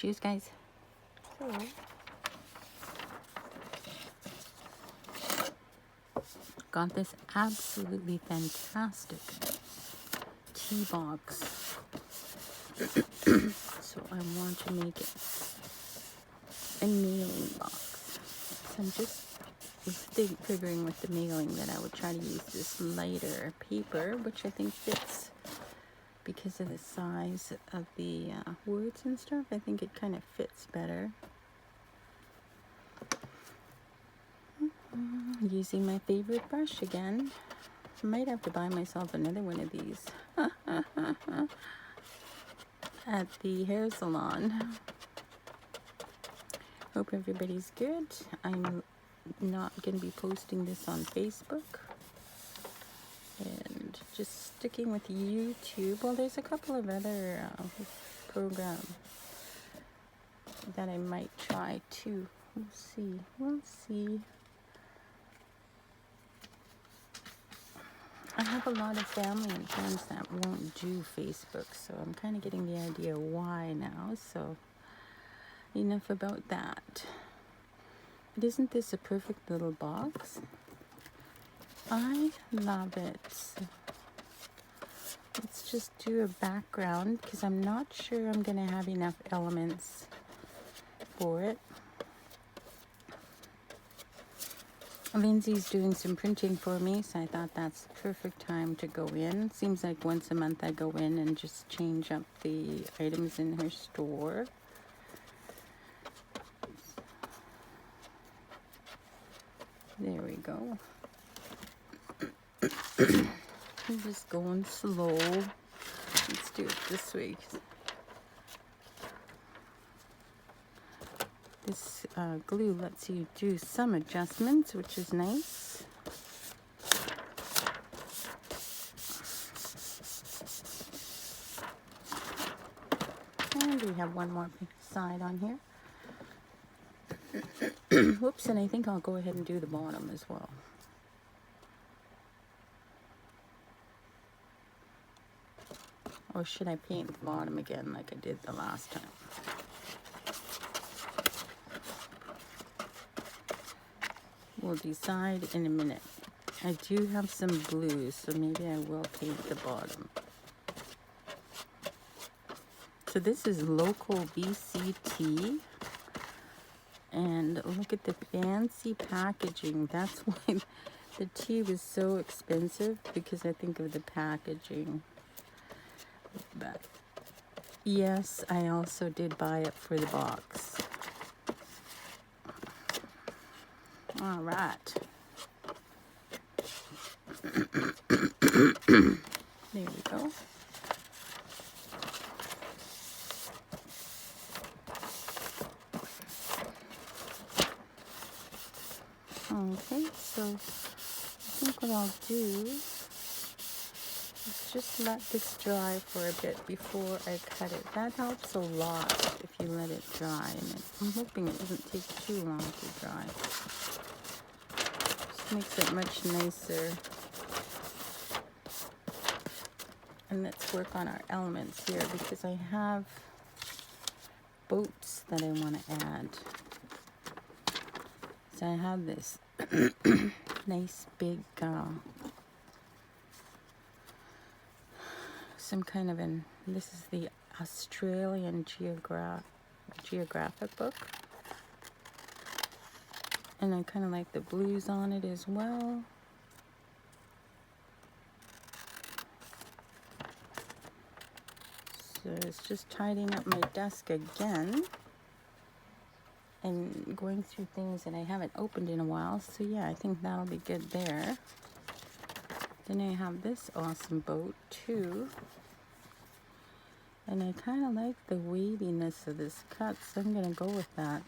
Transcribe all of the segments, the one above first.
Cheers, guys. So, got this absolutely fantastic tea box. So I want to make it a mailing box. So I'm just figuring with the mailing that I would try to use this lighter paper, which I think fits because of the size of the words and stuff. I think it kind of fits better. Using my favorite brush again. I might have to buy myself another one of these at the hair salon. Hope everybody's good. I'm not going to be posting this on Facebook. And just sticking with YouTube. Well, there's a couple of other programs that I might try too. We'll see. We'll see. I have a lot of family and friends that won't do Facebook, so I'm kind of getting the idea why now. So enough about that. But isn't this a perfect little box? I love it. Let's just do a background because I'm not sure I'm going to have enough elements for it. Lindsay's doing some printing for me, so I thought that's the perfect time to go in. Seems like once a month I go in and just change up the items in her store. There we go. I'm just going slow. Let's do it this way. This glue lets you do some adjustments, which is nice. And we have one more side on here. Whoops, and I think I'll go ahead and do the bottom as well. Or should I paint the bottom again like I did the last time? We'll decide in a minute. I do have some blues, so maybe I will paint the bottom. So this is local BC tea. And look at the fancy packaging. That's why the tea was so expensive, because I think of the packaging. But yes, I also did buy it for the box. All right. There we go. Okay, so I think what I'll do is just let this dry for a bit before I cut it. That helps a lot if you let it dry, and I'm hoping it doesn't take too long to dry. Just makes it much nicer. And let's work on our elements here, because I have boats that I want to add. So I have this nice big, some kind of this is the Australian geographic book. And I kind of like the blues on it as well. So it's just tidying up my desk again and going through things that I haven't opened in a while. So yeah, I think that'll be good there. Then I have this awesome boat too. And I kind of like the waviness of this cut, so I'm going to go with that.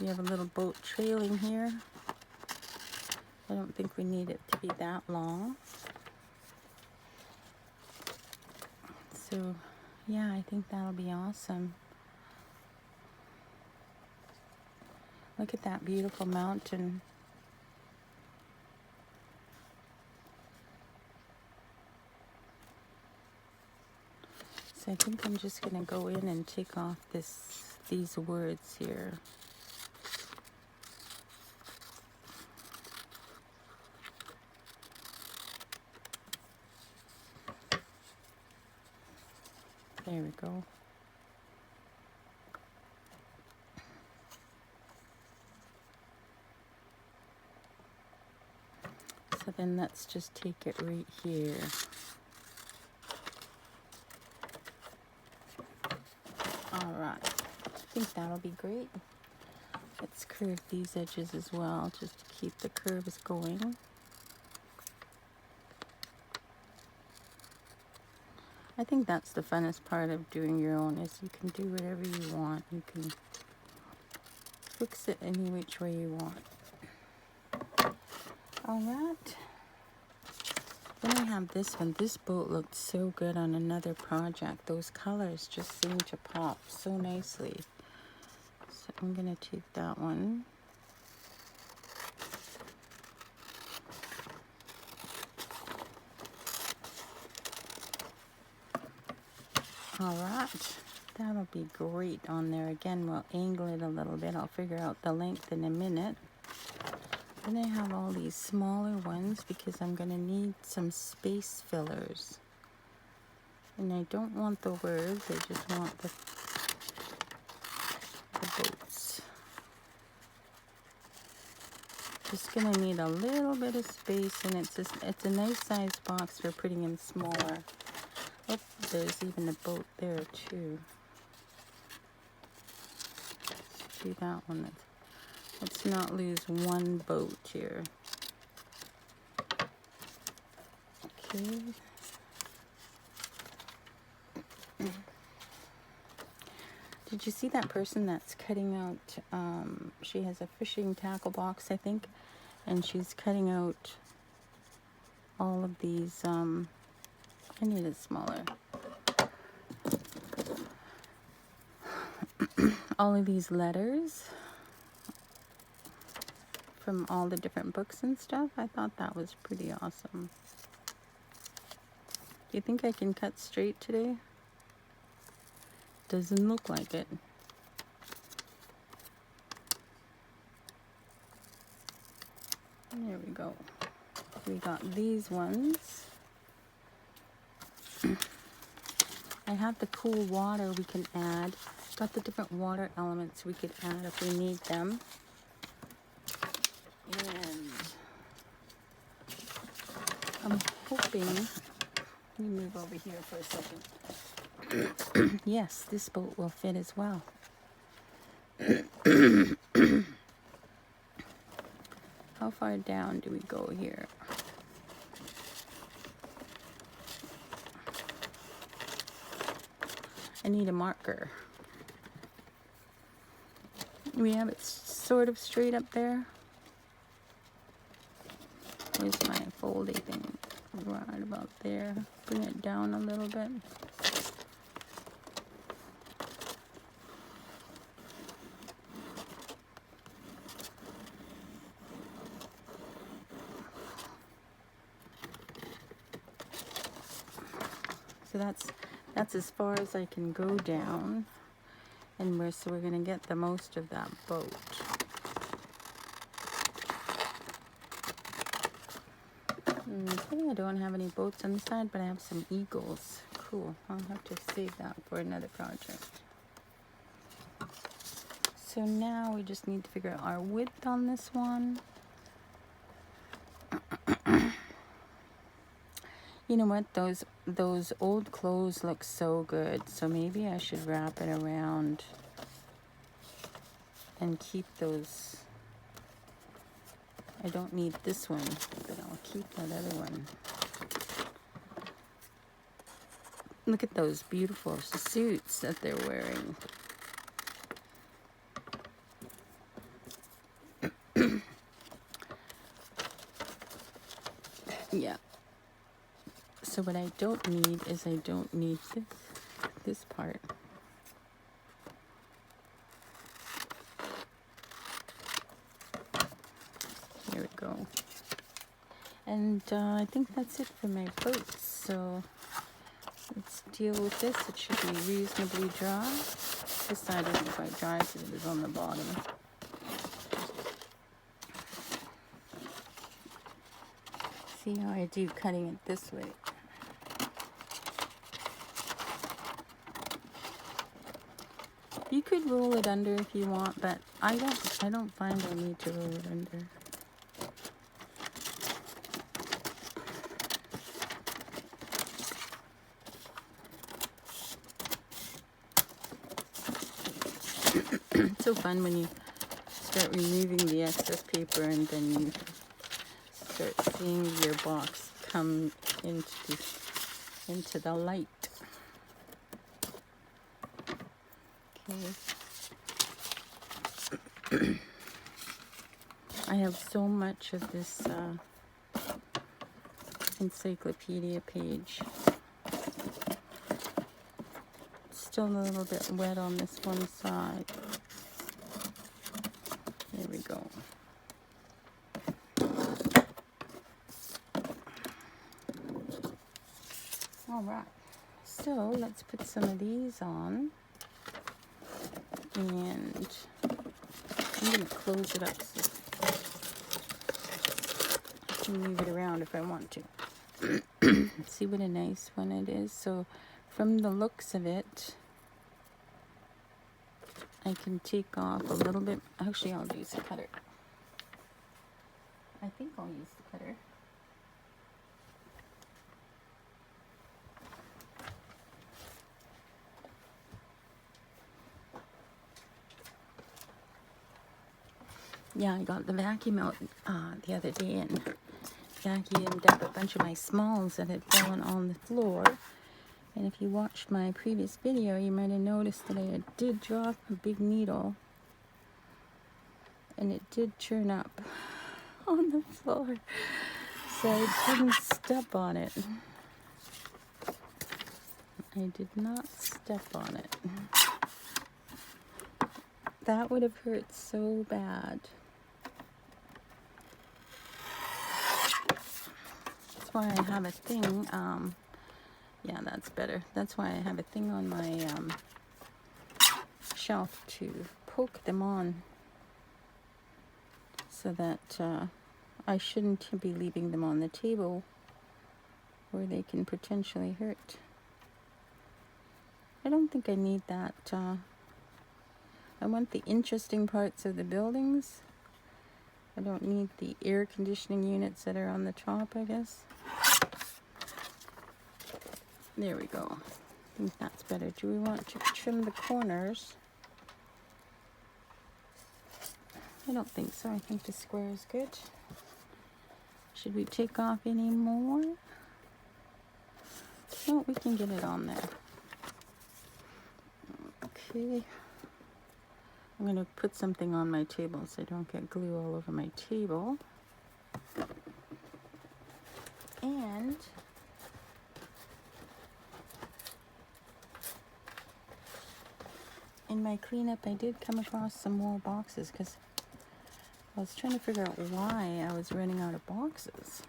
We have a little boat trailing here. I don't think we need it to be that long. So, yeah, I think that'll be awesome. Look at that beautiful mountain. So I think I'm just gonna go in and take off these words here. There we go. So then let's just take it right here. All right, I think that'll be great. Let's curve these edges as well, just to keep the curves going. I think that's the funnest part of doing your own, is you can do whatever you want. You can fix it any which way you want. All right. Then I have this one. This boat looked so good on another project. Those colors just seem to pop so nicely. So I'm going to take that one. All right. That'll be great on there. Again, we'll angle it a little bit. I'll figure out the length in a minute. Then I have all these smaller ones because I'm going to need some space fillers. And I don't want the words, I just want the boats. Just going to need a little bit of space, and it's a nice size box for putting in smaller. Oh, there's even a boat there too. Let's do that one. Let's not lose one boat here. Okay. Did you see that person that's cutting out, she has a fishing tackle box, I think, and she's cutting out all of these, I need it smaller. All of these letters from all the different books and stuff. I thought that was pretty awesome. Do you think I can cut straight today? Doesn't look like it. There we go. We got these ones. I have the cool water we can add. Got the different water elements we could add if we need them. And I'm hoping, let me move over here for a second. Yes, this boat will fit as well. How far down do we go here? I need a marker. We have it sort of straight up there. Where's my foldy thing? Right about there. Bring it down a little bit. So that's as far as I can go down, and we're gonna get the most of that boat. Okay, I don't have any boats on the side, but I have some eagles. Cool. I'll have to save that for another project. So now we just need to figure out our width on this one. You know what, those old clothes look so good, so maybe I should wrap it around and keep those. I don't need this one, but I'll keep that other one. Look at those beautiful suits that they're wearing. Yeah. So what I don't need is I don't need this part. There we go. And I think that's it for my boats. So Let's deal with this. It should be reasonably dry. This side isn't quite dry, so it is on the bottom. See how I do cutting it this way. You could roll it under if you want, but I don't find I need to roll it under. It's so fun when you start removing the excess paper and then you start seeing your box come into the light. Okay. I have so much of this encyclopedia page. Still a little bit wet on this one side. There we go. All right. So let's put some of these on. And I'm going to close it up so I can move it around if I want to. See what a nice one it is. So from the looks of it, I can take off a little bit. Actually, I'll use the cutter. I think I'll use the cutter. Yeah, I got the vacuum out the other day and vacuumed up a bunch of my smalls that had fallen on the floor. And if you watched my previous video, you might have noticed that I did drop a big needle. And it did churn up on the floor. So I didn't step on it. I did not step on it. That would have hurt so bad. That's why I have a thing. Yeah, that's better. That's why I have a thing on my shelf to poke them on, so that I shouldn't be leaving them on the table where they can potentially hurt. I don't think I need that. I want the interesting parts of the buildings. I don't need the air conditioning units that are on the top, I guess. There we go. I think that's better. Do we want to trim the corners? I don't think so. I think the square is good. Should we take off any more? No, we can get it on there. Okay. I'm going to put something on my table so I don't get glue all over my table. And in my cleanup, I did come across some more boxes because I was trying to figure out why I was running out of boxes.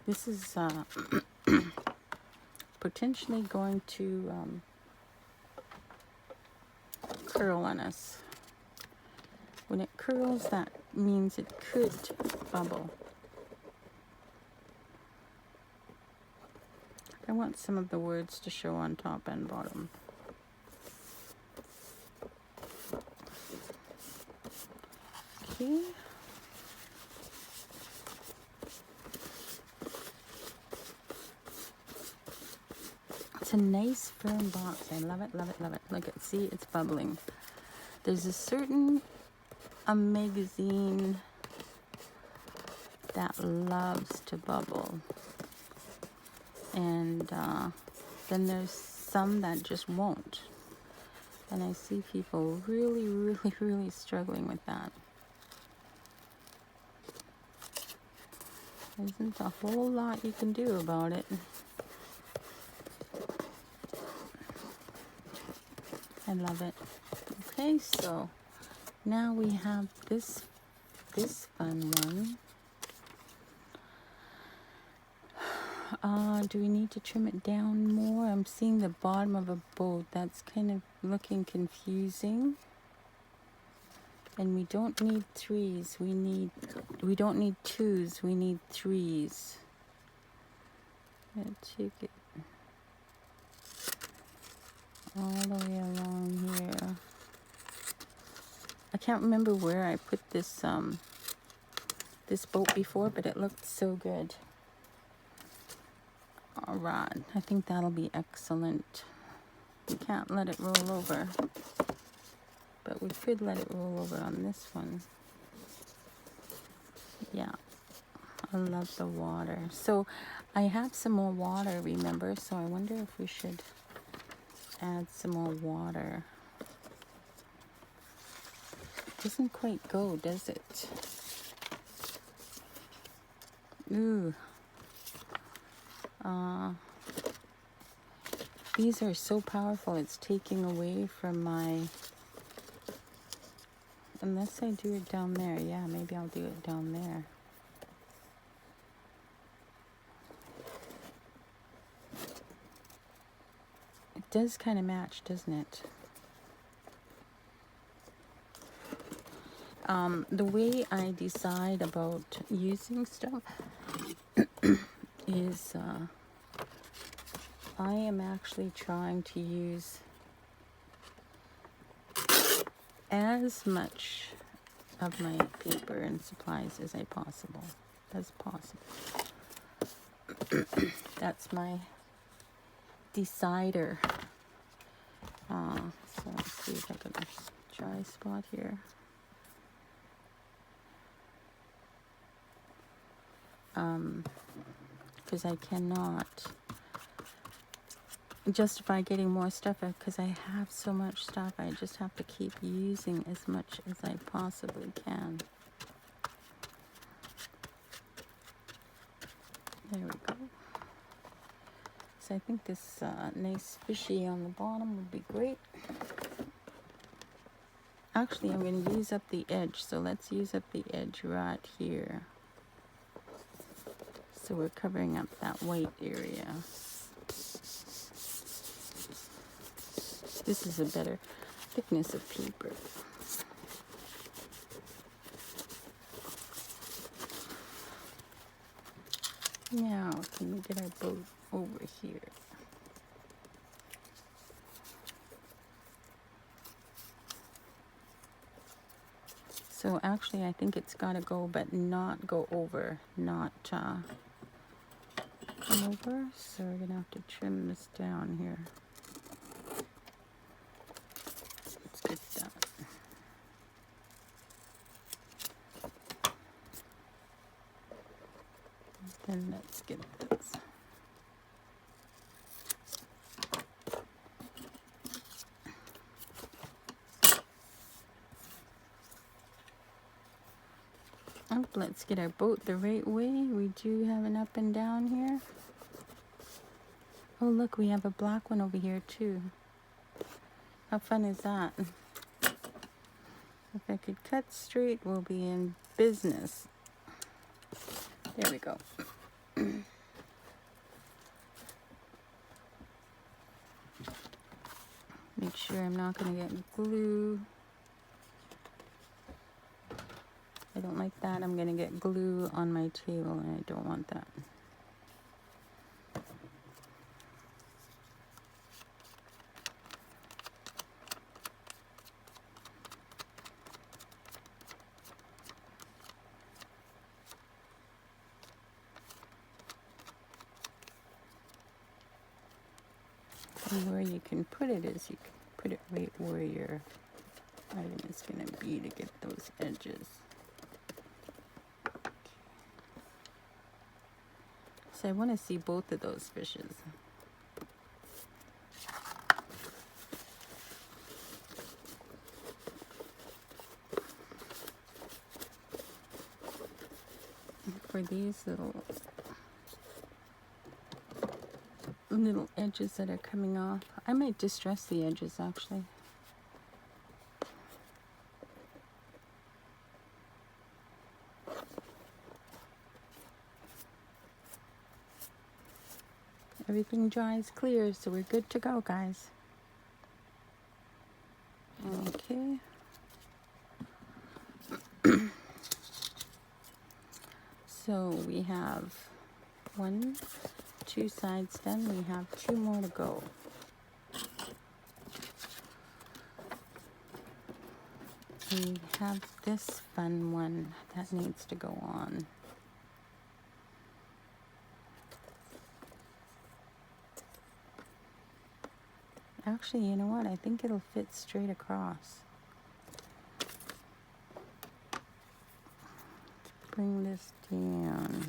This is potentially going to curl on us. When it curls, that means it could bubble. I want some of the words to show on top and bottom. Okay. It's a nice firm box. I love it, love it, love it. Look at, see, it's bubbling. There's a certain magazine that loves to bubble. And then there's some that just won't. And I see people really, really, really struggling with that. There isn't a whole lot you can do about it. I love it. Okay, so now we have this fun one. Do we need to trim it down more? I'm seeing the bottom of a boat. That's kind of looking confusing. And we don't need threes. We don't need twos. We need threes. Let's take it all the way along here. I can't remember where I put this this boat before, but it looked so good. All right, I think that'll be excellent. We can't let it roll over, but we could let it roll over on this one. Yeah, I love the water. So I have some more water, remember? So I wonder if we should add some more water. It doesn't quite go, does it? Ooh. These are so powerful. It's taking away from my... Unless I do it down there. Yeah, maybe I'll do it down there. It does kind of match, doesn't it? The way I decide about using stuff is I am actually trying to use as much of my paper and supplies as possible. That's my decider. So let's see if I got a dry spot here. Because I cannot justify getting more stuff because I have so much stuff. I just have to keep using as much as I possibly can. There we go. So I think this nice fishy on the bottom would be great. Actually, I'm going to use up the edge. So let's use up the edge right here. So we're covering up that white area. This is a better thickness of paper. Now, can we get our boat over here? So actually, I think it's got to go, but not go over, not come over. So we're going to have to trim this down here. Let's get that. Then let's get this. Oh, let's get our boat the right way. We do have an up and down here. Oh, look, we have a black one over here too. How fun is that? If I could cut straight, we'll be in business. There we go. Make sure I'm not going to get glue. I don't like that. I'm going to get glue on my table, and I don't want that. And where you can put it is you can put it right where your item is going to be to get those edges. So I want to see both of those fishes. For these little edges that are coming off, I might distress the edges actually. Everything dries clear, so we're good to go, guys. Okay. So we have 1, 2 sides done. We have 2 more to go. We have this fun one that needs to go on. Actually, you know what? I think it'll fit straight across. Bring this down.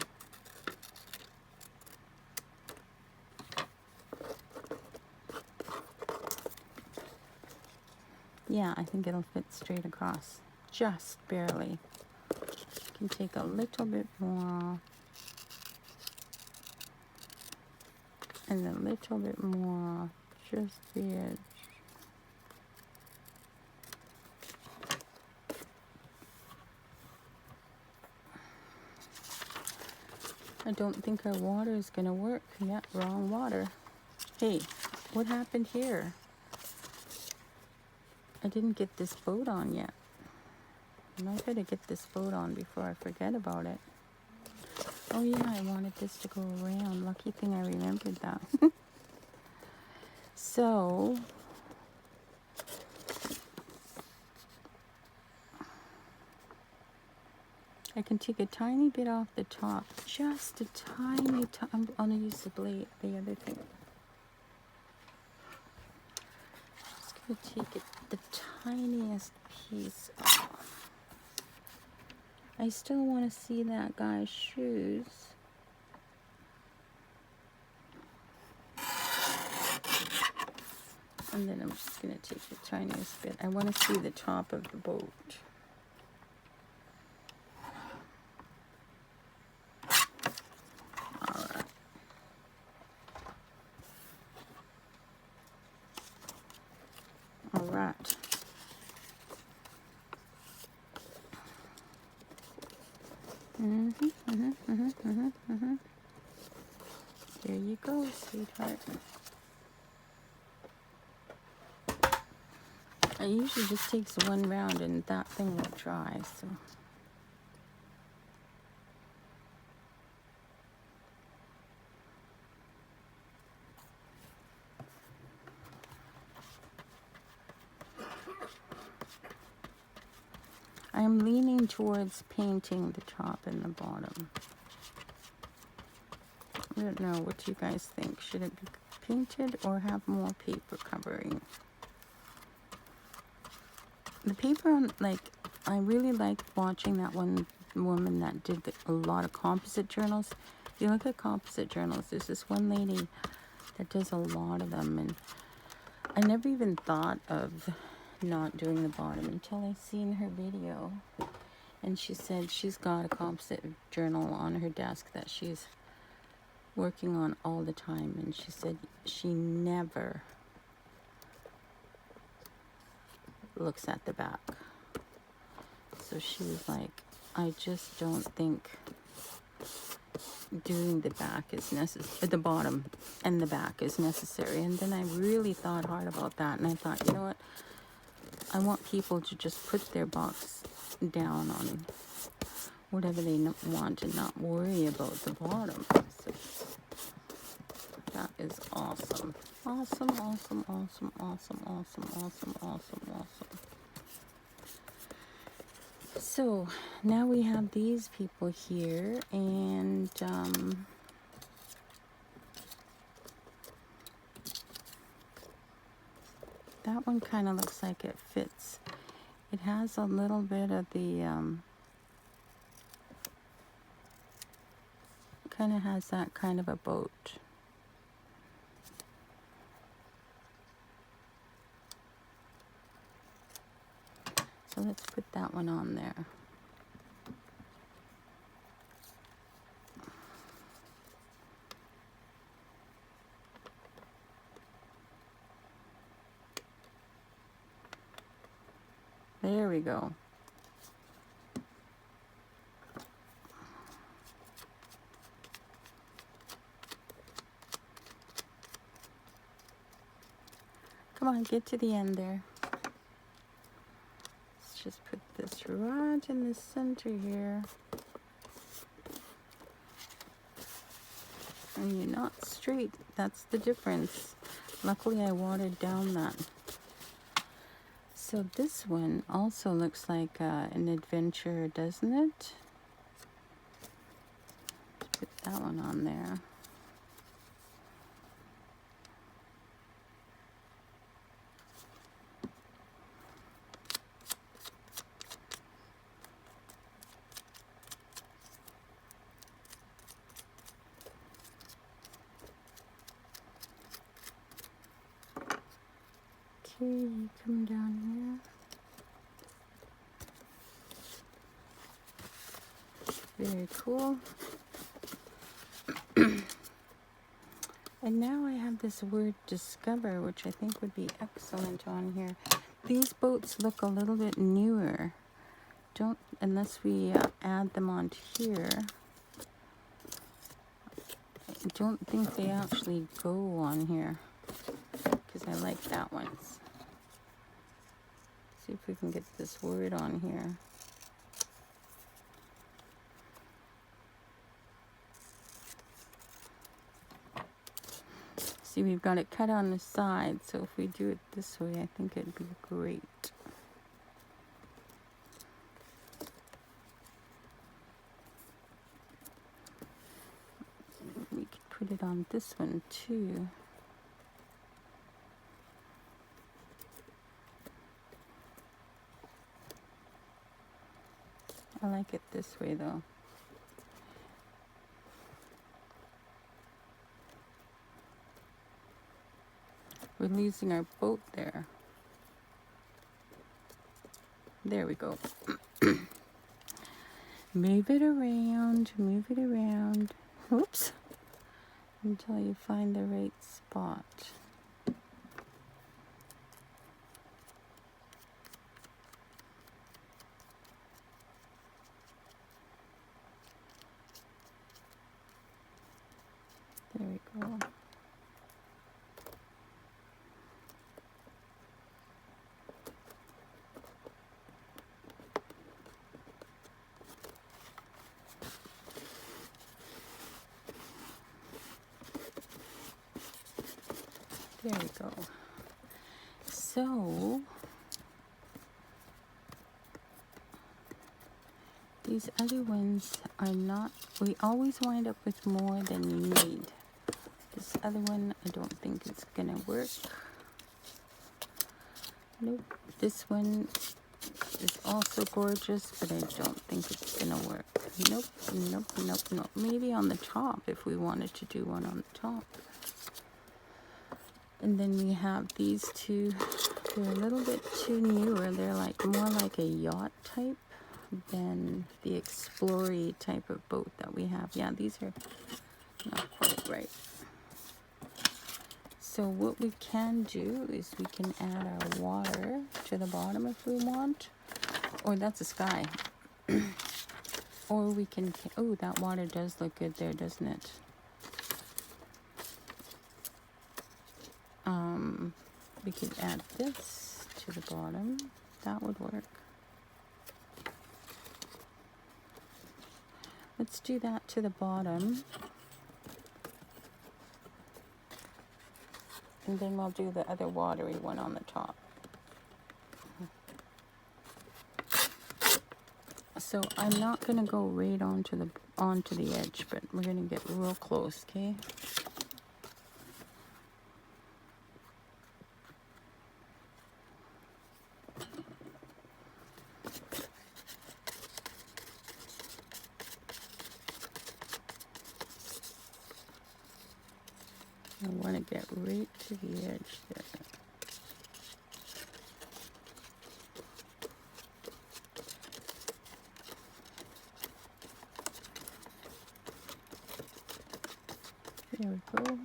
Yeah, I think it'll fit straight across. Just barely. You can take a little bit more. And a little bit more. Just the edge. I don't think our water is going to work. Yeah, wrong water. Hey, what happened here? I didn't get this boat on yet. I might better get this boat on before I forget about it. Oh yeah, I wanted this to go around. Lucky thing I remembered that. So, I can take a tiny bit off the top. Just a tiny, I'm going to use the blade, the other thing. Just going to take it, the tiniest piece off. I still want to see that guy's shoes. And then I'm just going to take the tiniest bit. I want to see the top of the boat. Alright. Alright. There you go, sweetheart. It usually just takes 1 round and that thing will dry, so. I'm leaning towards painting the top and the bottom. I don't know what you guys think. Should it be painted or have more paper covering? The paper on, like, I really liked watching that one woman that did a lot of composite journals. If you look at composite journals, there's this one lady that does a lot of them, and I never even thought of not doing the bottom until I seen her video. And she said she's got a composite journal on her desk that she's working on all the time, and she said she never looks at the back. So she was like, I just don't think doing the back is necessary, the bottom and the back is necessary. And then I really thought hard about that, and I thought, you know what, I want people to just put their box down on whatever they want and not worry about the bottom. So that is awesome. Awesome, awesome, awesome, awesome, awesome, awesome, awesome, awesome. So now we have these people here, and that one kind of looks like it fits. It has a little bit of the kind of has that kind of a boat. So let's put that one on there. There we go. Come on, get to the end there. Let's just put this right in the center here. And you're not straight. That's the difference. Luckily, I watered down that. So this one also looks like an adventure, doesn't it? Put that one on there. Okay, you come down here. Very cool. And now I have this word discover, which I think would be excellent on here. These boats look a little bit newer. Unless we add them onto here. I don't think they actually go on here, because I like that one. See if we can get this word on here. See, we've got it cut on the side, so if we do it this way, I think it'd be great. We could put it on this one too. I like it this way though. We're losing our boat there. There we go. Move it around, move it around. Oops. Until you find the right spot. There we go. There we go. So, these other ones are not, we always wind up with more than you need. This other one, I don't think it's gonna work. Nope. This one is also gorgeous, but I don't think it's gonna work. Nope, nope, nope, nope. Maybe on the top, if we wanted to do one on the top. And then we have these two. They're a little bit too newer. They're like more like a yacht type than the explory type of boat that we have. Yeah, these are not quite right. So what we can do is we can add our water to the bottom if we want. Or that's a sky. Or we can, oh, that water does look good there, doesn't it? We could add this to the bottom. That would work. Let's do that to the bottom. And then we'll do the other watery one on the top. So I'm not gonna go right onto the edge, but we're gonna get real close, okay? I want to get right to the edge there. There we go.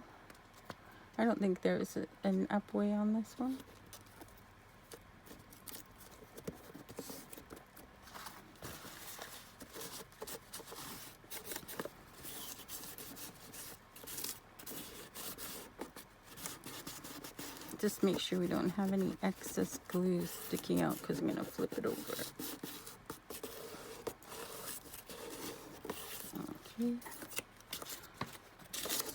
I don't think there's an up way on this one. just make sure we don't have any excess glue sticking out because I'm going to flip it over. Okay.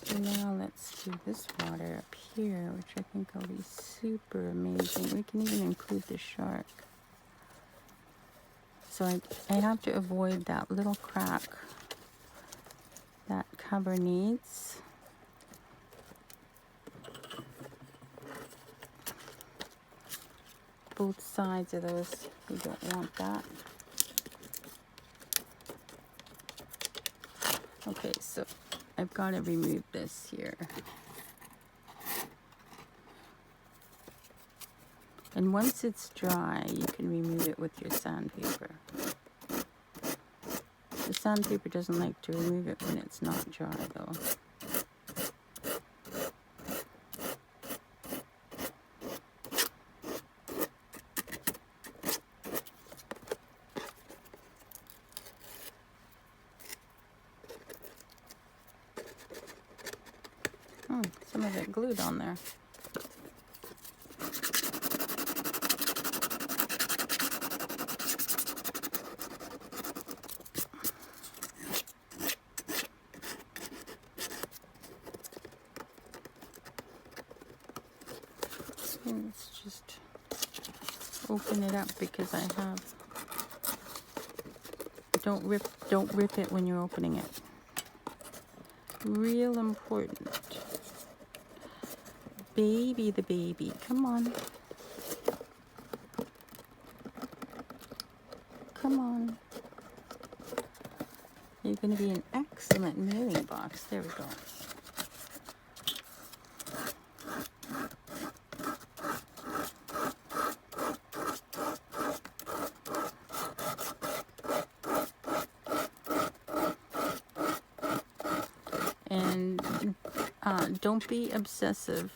So now let's do this water up here, which I think will be super amazing. We can even include the shark. So I have to avoid that little crack that cover needs. Both sides of those, we don't want that. Okay, so I've got to remove this here. And once it's dry, you can remove it with your sandpaper. The sandpaper doesn't like to remove it when it's not dry, though. Some of it glued on there. Let's just open it up because I have. Don't rip it when you're opening it. Real important. Baby, the baby, come on. Come on. You're going to be an excellent mailing box. There we go. And don't be obsessive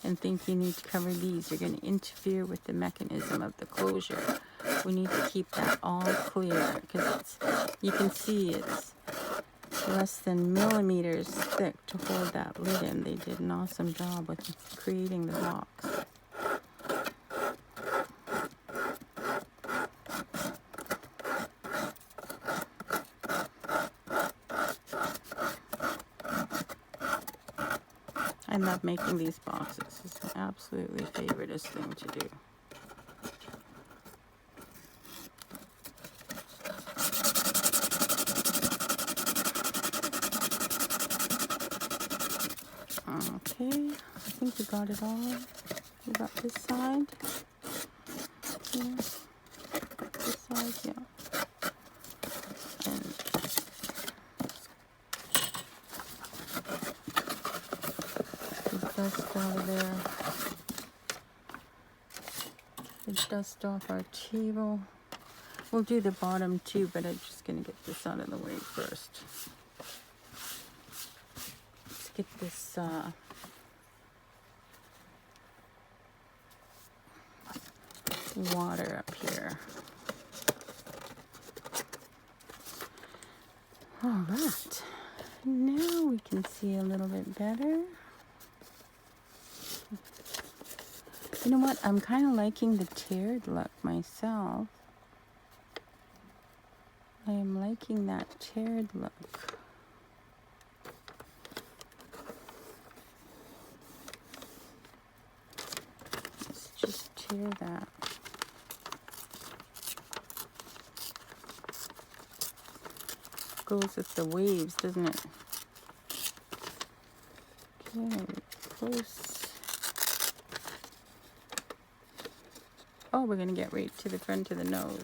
and think you need to cover these. You're going to interfere with the mechanism of the closure. We need to keep that all clear because you can see it's less than millimeters thick to hold that lid in. They did an awesome job with creating the box. I love making these boxes. It's my absolutely favoriteest thing to do. Okay, I think we got it all. We got this side. Yeah. This side, yeah. And dust out of there. The dust off our table. We'll do the bottom too, but I'm just going to get this out of the way first. Let's get this water up here. All right. Now we can see a little bit better. You know what? I'm kind of liking the tiered look myself. I am liking that tiered look. Let's just tear that. Goes with the waves, doesn't it? Okay, close. Oh, we're going to get right to the front of the nose.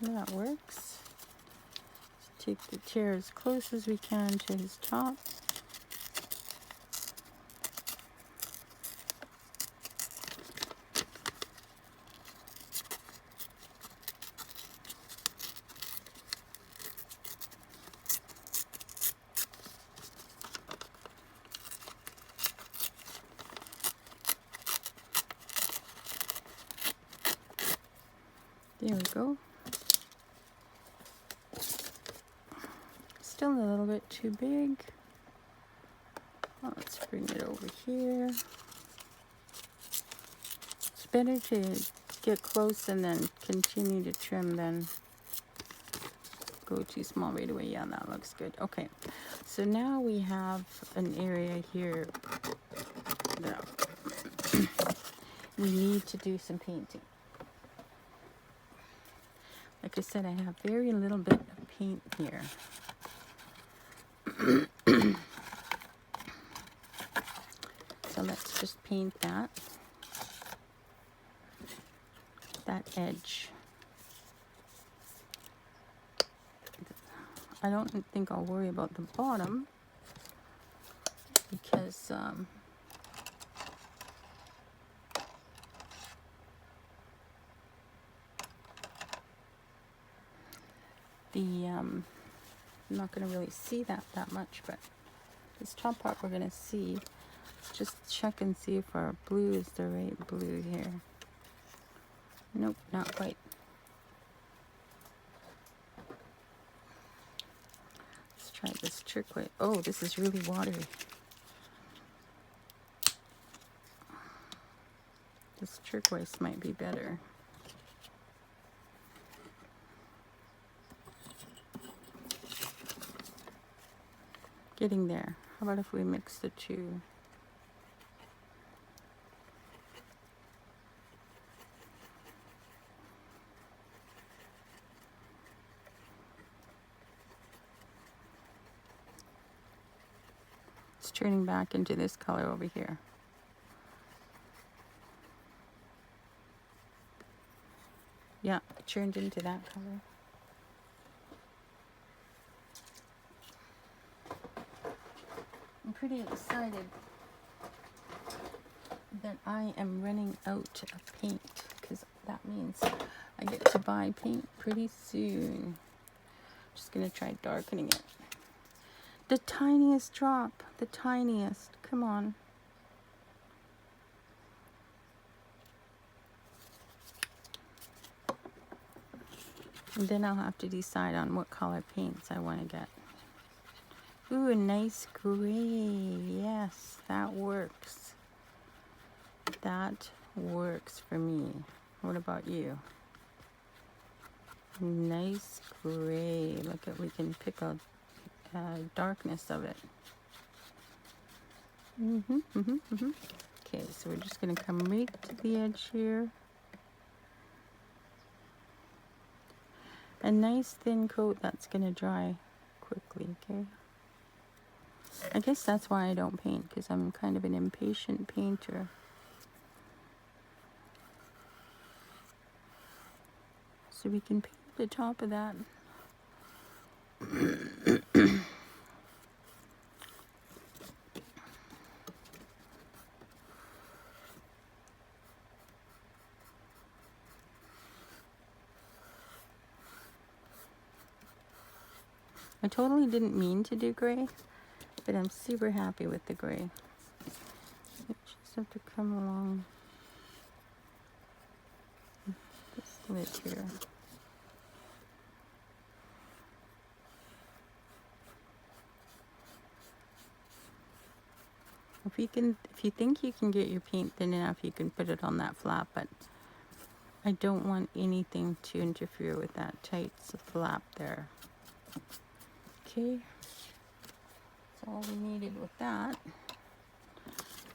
That works. Let's take the chair as close as we can to his top. There we go. Still a little bit too big. Let's bring it over here. It's better to get close and then continue to trim than go too small right away. Yeah, that looks good. Okay, so now we have an area here that we need to do some painting. Like I said, I have very little bit of paint here. So let's just paint that edge. I don't think I'll worry about the bottom because I'm not going to really see that much, but this top part we're going to see. Let's just check and see if our blue is the right blue here. Nope, not quite. Let's try this turquoise. Oh, this is really watery. This turquoise might be better. Getting there. How about if we mix the two? It's turning back into this color over here. Yeah, it turned into that color. I'm pretty excited that I am running out of paint because that means I get to buy paint pretty soon. Just gonna try darkening it. The tiniest drop, the tiniest. Come on. And then I'll have to decide on what color paints I want to get. Ooh, a nice gray. Yes, that works. That works for me. What about you? Nice gray. Look at, we can pick a darkness of it. Okay, so we're just going to come right to the edge here. A nice thin coat that's going to dry quickly, okay? I guess that's why I don't paint, because I'm kind of an impatient painter. So we can paint the top of that. I totally didn't mean to do gray, but I'm super happy with the gray. You just have to come along this lid here. If you think you can get your paint thin enough, you can put it on that flap, but I don't want anything to interfere with that tight flap there. Okay, that's all we needed with that.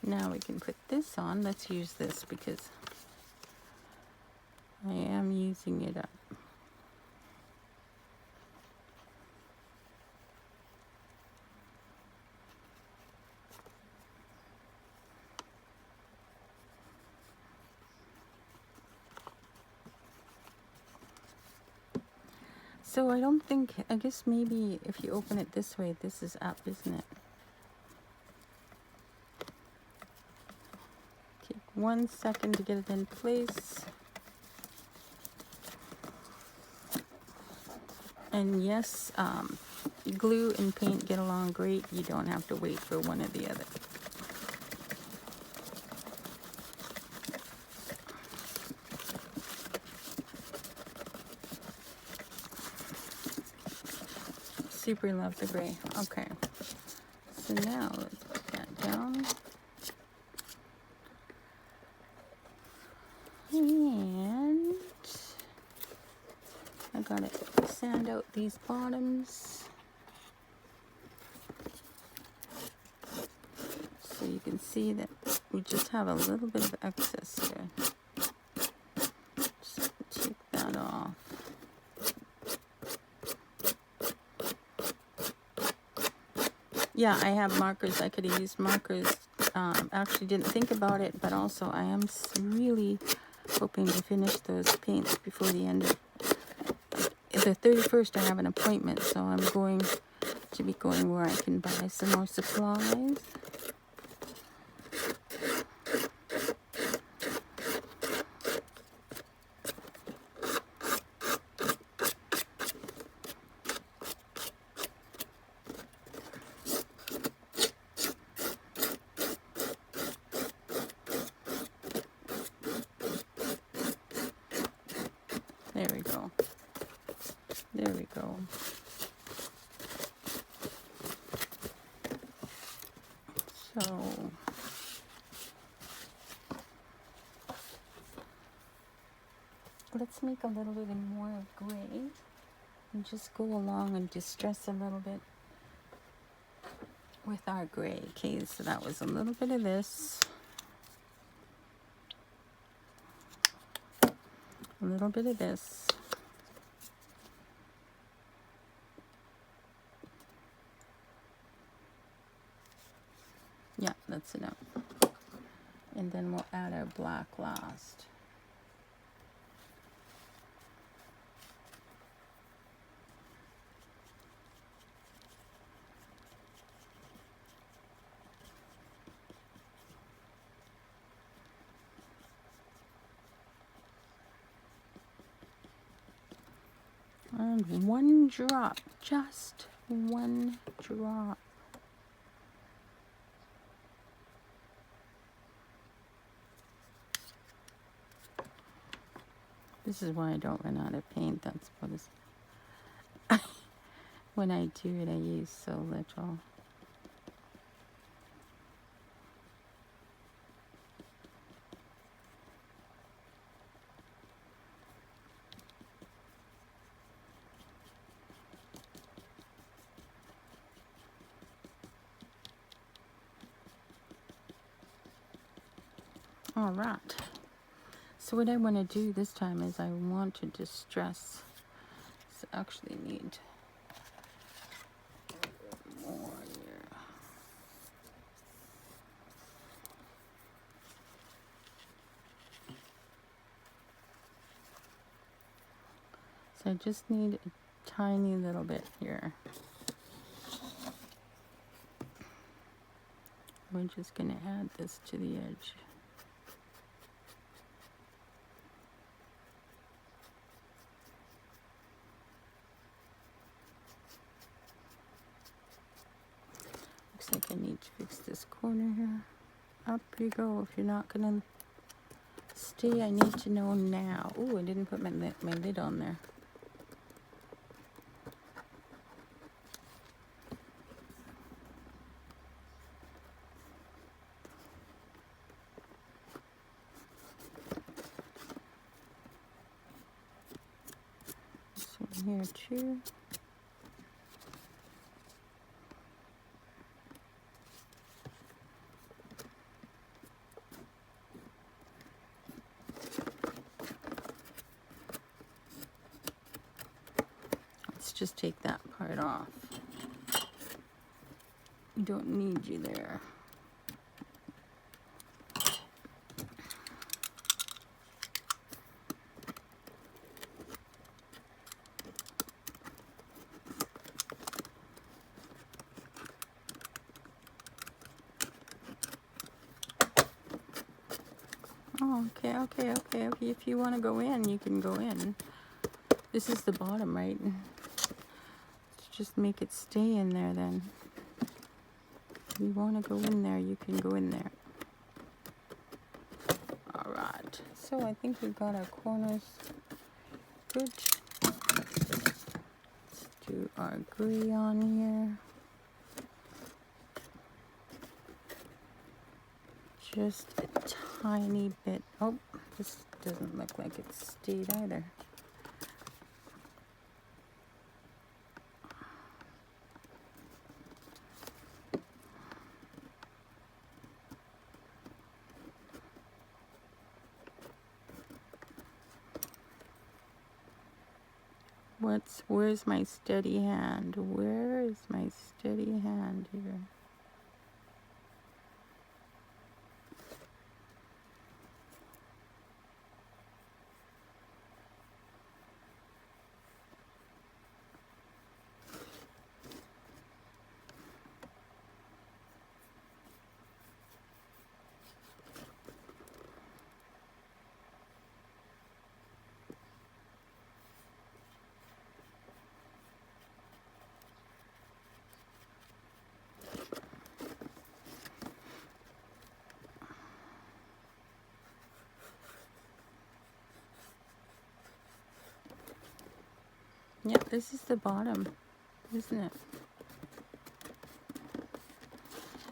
Now we can put this on. Let's use this because I am using it up. So I guess maybe if you open it this way, this is up, isn't it? Okay, 1 second to get it in place. And yes, glue and paint get along great. You don't have to wait for one or the other. Super love the gray. Okay, so now let's put that down. And I gotta sand out these bottoms so you can see that we just have a little bit of excess here. Just take that off. Yeah, I have markers. I could have used markers. Actually didn't think about it, but also I am really hoping to finish those paints before the end of the 31st. I have an appointment, so I'm going to be going where I can buy some more supplies. There we go. There we go. So let's make a little bit more of gray and just go along and distress a little bit with our gray. Okay, so that was a little bit of this. A little bit of this. Yeah, that's enough. And then we'll add our black last. And one drop, just one drop. This is why I don't run out of paint. That's what is. When I do it, I use so little. All right. So what I want to do this time is I want to distress. So actually need more here. So I just need a tiny little bit here. We're just going to add this to the edge. Looks like I need to fix this corner here. Up you go. If you're not going to stay, I need to know now. Ooh, I didn't put my lid on there. Here too. Let's just take that part off. We don't need you there. Oh, okay. If you want to go in, you can go in. This is the bottom, right? Let's just make it stay in there then. If you want to go in there, you can go in there. All right. So I think we've got our corners good. Let's do our gray on here. just a tiny bit. Oh, this doesn't look like it's stayed either. Where's my steady hand? Where is my steady hand here? Yep, this is the bottom, isn't it?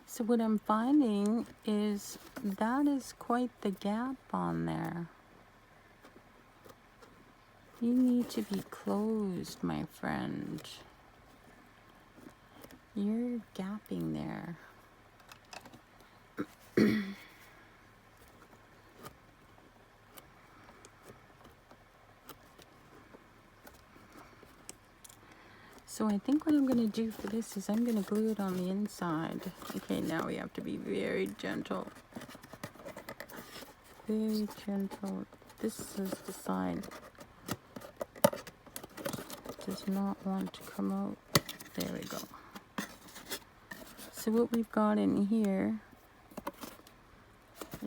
So what I'm finding is that is quite the gap on there. You need to be closed, my friend. You're gapping there. So I think what I'm going to do for this is I'm going to glue it on the inside. Okay, now we have to be very gentle. Very gentle. This is the side. Does not want to come out. There we go. So what we've got in here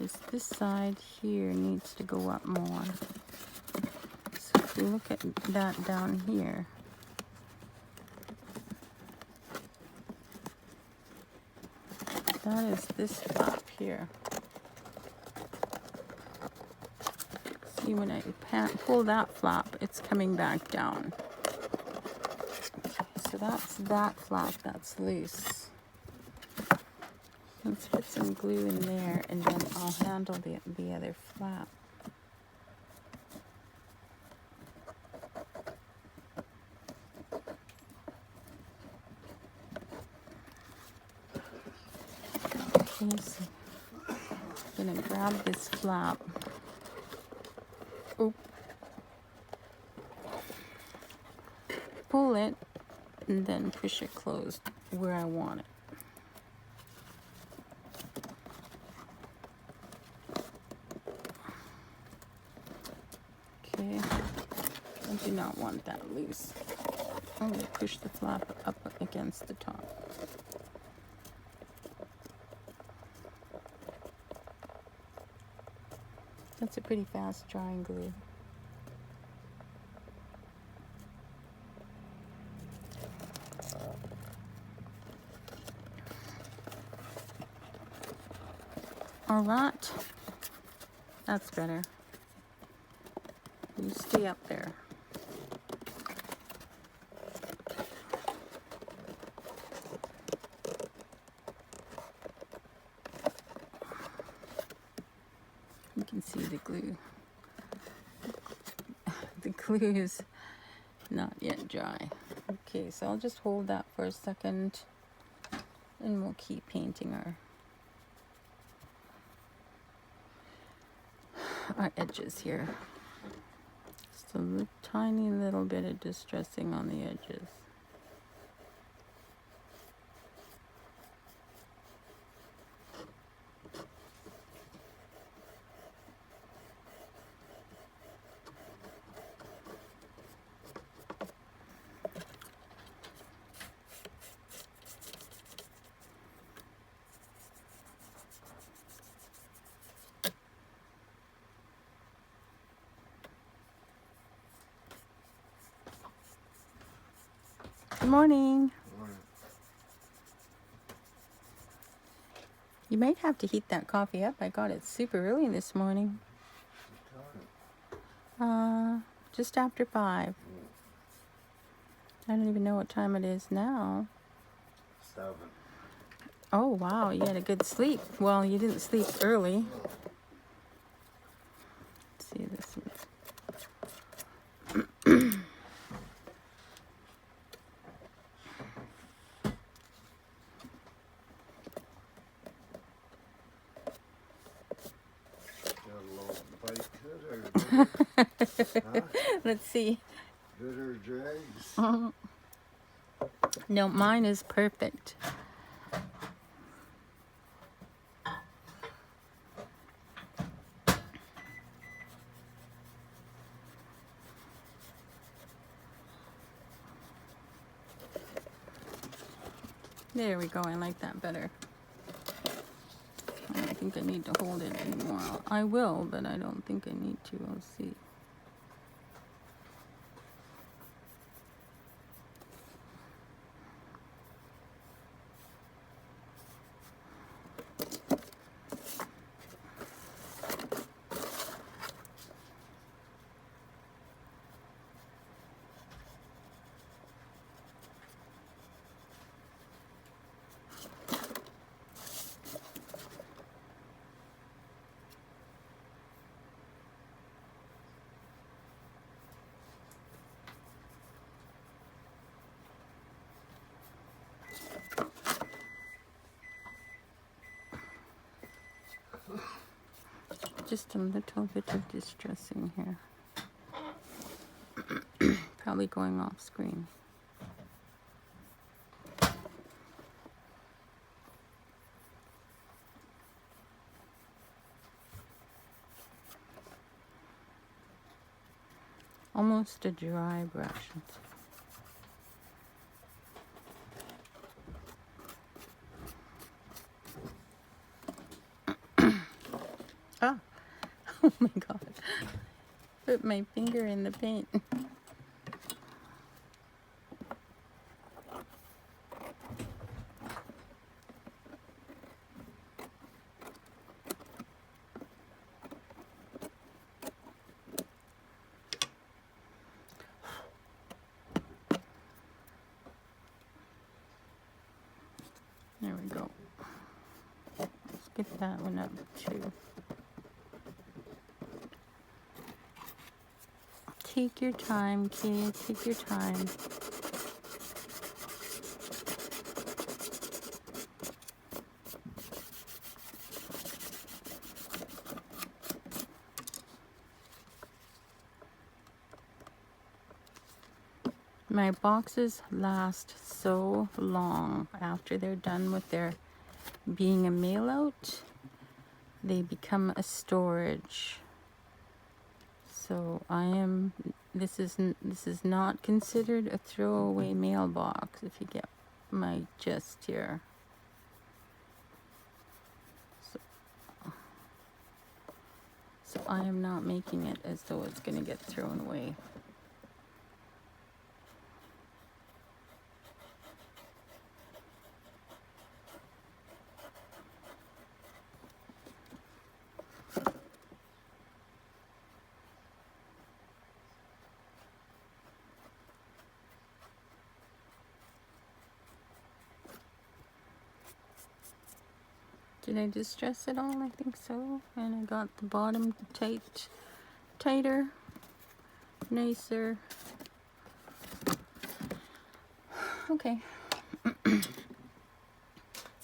is this side here needs to go up more. So if we look at that down here, that is this flap here. See, when I pull that flap, it's coming back down. So that's that flap that's loose. Let's put some glue in there, and then I'll handle the other flap. Okay, so I'm gonna grab this flap. Oh. Pull it, and then push it closed where I want it. Okay, I do not want that loose. I'm going to push the flap up against the top. That's a pretty fast drying glue. All right, that's better. You stay up there. You can see the glue. The glue is not yet dry. Okay, so I'll just hold that for a second, and we'll keep painting our edges here. Just a tiny little bit of distressing on the edges. Good morning. You might have to heat that coffee up. I got it super early this morning. Just after 5. I don't even know what time it is now. 7. Oh, wow, you had a good sleep. Well, you didn't sleep early. Let's see this one. Got a little bite to it, or huh? Let's see. Bitter dregs. No, mine is perfect. There we go. I like that better. I don't think I need to hold it anymore. I will, but I don't think I need to. I'll see. Just a little bit of distressing here. Probably going off screen. Almost a dry brush. Ah, oh my God. Put my finger in the paint. There we go. Let's get that one up too. Take your time, kid. Take your time. My boxes last so long after they're done with their being a mail out. They become a storage. So this is not considered a throwaway mailbox, if you get my gist here. So I am not making it as though it's going to get thrown away. Did I distress it all? I think so. And I got the bottom tighter, nicer. Okay. Let's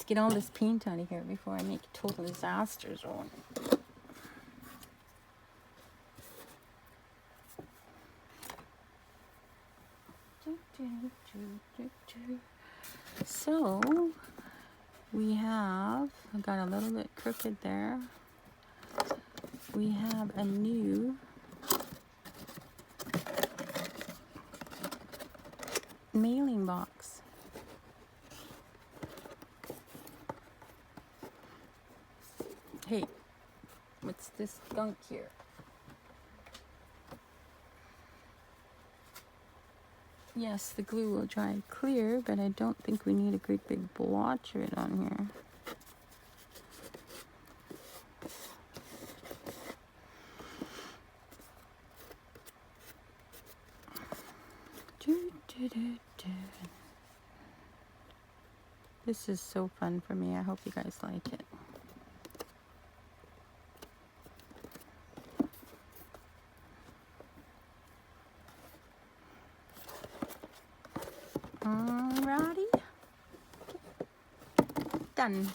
get all this paint out of here before I make total disasters on it. So we have, I got a little bit crooked there. We have a new mailing box. Hey, what's this gunk here? Yes, the glue will dry clear, but I don't think we need a great big blotch of it on here. This is so fun for me. I hope you guys like it. Alrighty. Done.